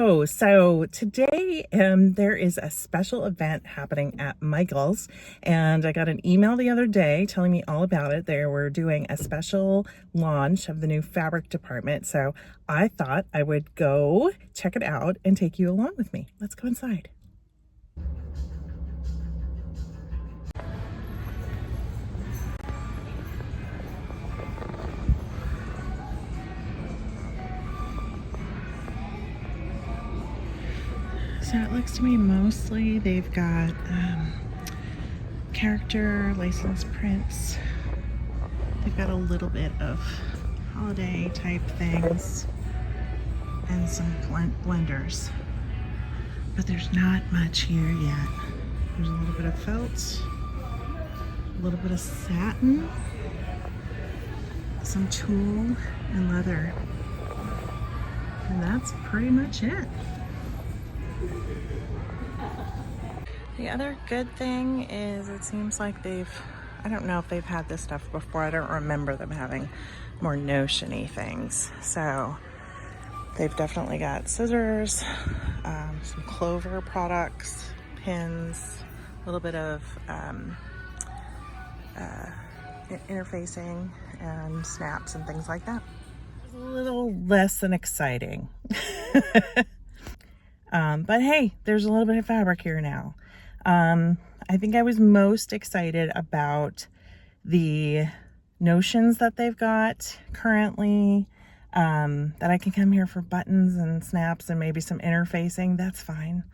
Hello. So today there is a special event happening at Michael's, and I got an email the other day telling me all about it. They were doing a special launch of the new fabric department, so I thought I would go check it out and take you along with me. Let's go inside. So it looks to me mostly they've got character license prints. They've got a little bit of holiday type things and some blenders, but there's not much here yet. There's a little bit of felt, a little bit of satin, some tulle and leather, and that's pretty much it. The other good thing is it seems like I don't know if they've had this stuff before. I don't remember them having more notion-y things. So they've definitely got scissors, some clover products, pins, a little bit of interfacing and snaps and things like that. It's a little less than exciting. But hey, there's a little bit of fabric here now. I think I was most excited about the notions that they've got currently, that I can come here for buttons and snaps and maybe some interfacing. That's fine.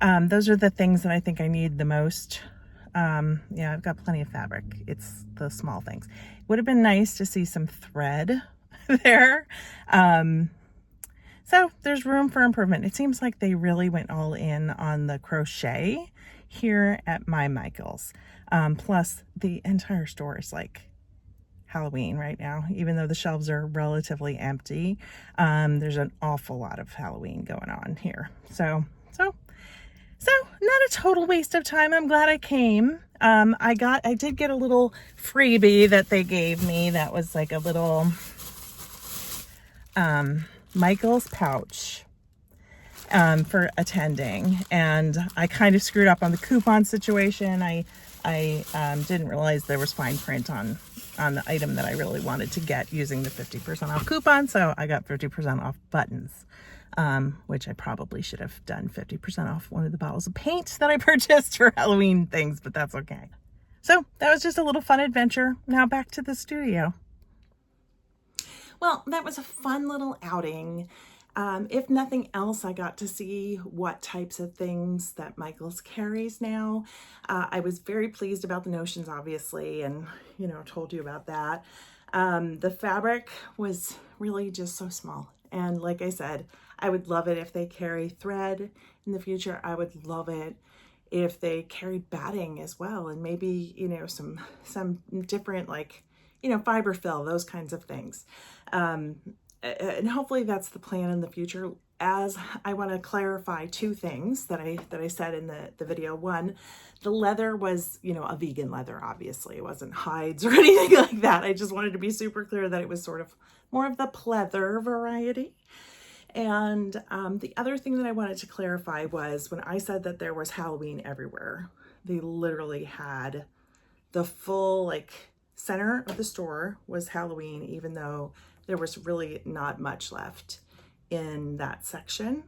Those are the things that I think I need the most. Yeah, I've got plenty of fabric. It's the small things. It would have been nice to see some thread there. So there's room for improvement. It seems like they really went all in on the crochet here at my Michael's. Plus the entire store is like Halloween right now, even though the shelves are relatively empty. There's an awful lot of Halloween going on here. So not a total waste of time. I'm glad I came. I did get a little freebie that they gave me. That was like a little, Michael's pouch for attending, and I kind of screwed up on the coupon situation. I didn't realize there was fine print on the item that I really wanted to get using the 50% off coupon, so I got 50% off buttons, which I probably should have done 50% off one of the bottles of paint that I purchased for Halloween things, but that's okay. So that was just a little fun adventure. Now back to the studio. Well, that was a fun little outing. If nothing else, I got to see what types of things that Michael's carries now. I was very pleased about the notions, obviously, and, told you about that. The fabric was really just so small. And like I said, I would love it if they carry thread in the future. I would love it if they carried batting as well. And maybe, some different, fiber fill, those kinds of things. And hopefully that's the plan in the future. As I want to clarify two things that I said in the video. One, the leather was, a vegan leather, obviously. It wasn't hides or anything like that. I just wanted to be super clear that it was sort of more of the pleather variety. And the other thing that I wanted to clarify was when I said that there was Halloween everywhere, they literally had the full, center of the store was Halloween, even though there was really not much left in that section.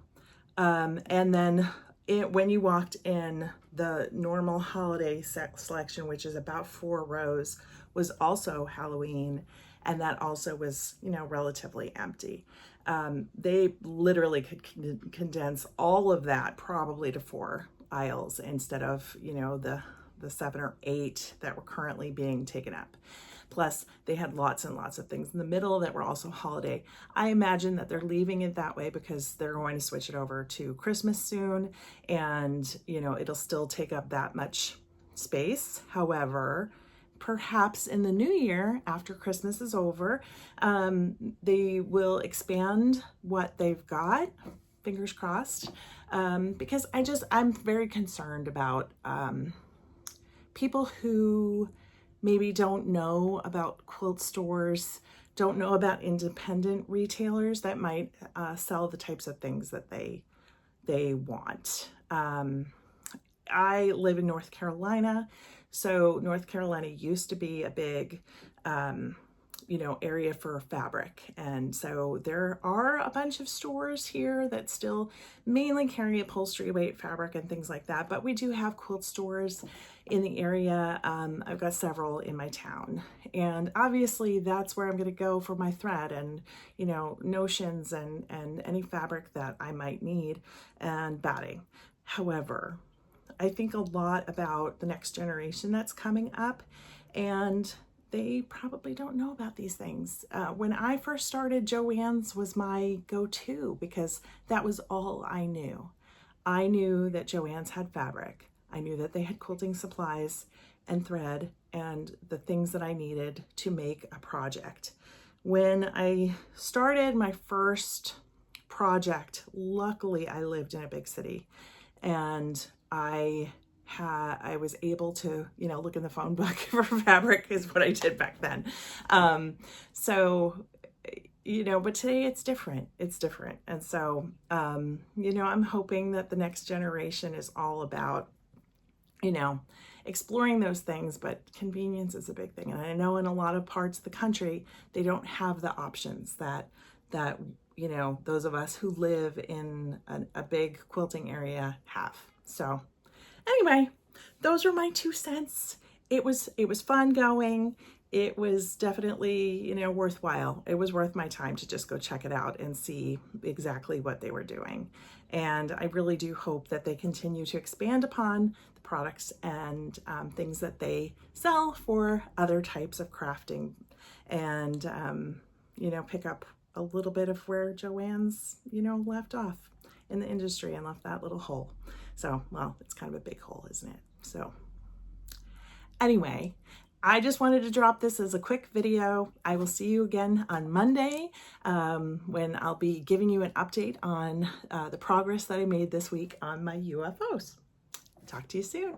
And then when you walked in, the normal holiday selection, which is about 4 rows, was also Halloween. And that also was, relatively empty. They literally could condense all of that probably to 4 aisles instead of, the 7 or 8 that were currently being taken up. Plus, they had lots and lots of things in the middle that were also holiday. I imagine that they're leaving it that way because they're going to switch it over to Christmas soon, and it'll still take up that much space. However, perhaps in the new year, after Christmas is over, they will expand what they've got. Fingers crossed, because I'm very concerned about people who maybe don't know about quilt stores, don't know about independent retailers that might sell the types of things that they they want. I live in North Carolina, so North Carolina used to be a big, area for fabric. And so there are a bunch of stores here that still mainly carry upholstery weight fabric and things like that. But we do have quilt stores in the area. I've got several in my town. And obviously that's where I'm going to go for my thread and, notions and any fabric that I might need and batting. However, I think a lot about the next generation that's coming up, and they probably don't know about these things. When I first started, Joann's was my go-to because that was all I knew. I knew that Joann's had fabric. I knew that they had quilting supplies and thread and the things that I needed to make a project. When I started my first project, luckily I lived in a big city, and I was able to, look in the phone book for fabric is what I did back then. But today it's different. It's different. And so, I'm hoping that the next generation is all about, exploring those things, but convenience is a big thing. And I know in a lot of parts of the country, they don't have the options that those of us who live in a big quilting area have. So anyway, those are my 2 cents. It was fun going. It was definitely, worthwhile. It was worth my time to just go check it out and see exactly what they were doing. And I really do hope that they continue to expand upon the products and things that they sell for other types of crafting, and, pick up a little bit of where Joann's, left off in the industry and left that little hole. So, well, it's kind of a big hole, isn't it? So anyway, I just wanted to drop this as a quick video. I will see you again on Monday when I'll be giving you an update on the progress that I made this week on my UFOs. Talk to you soon.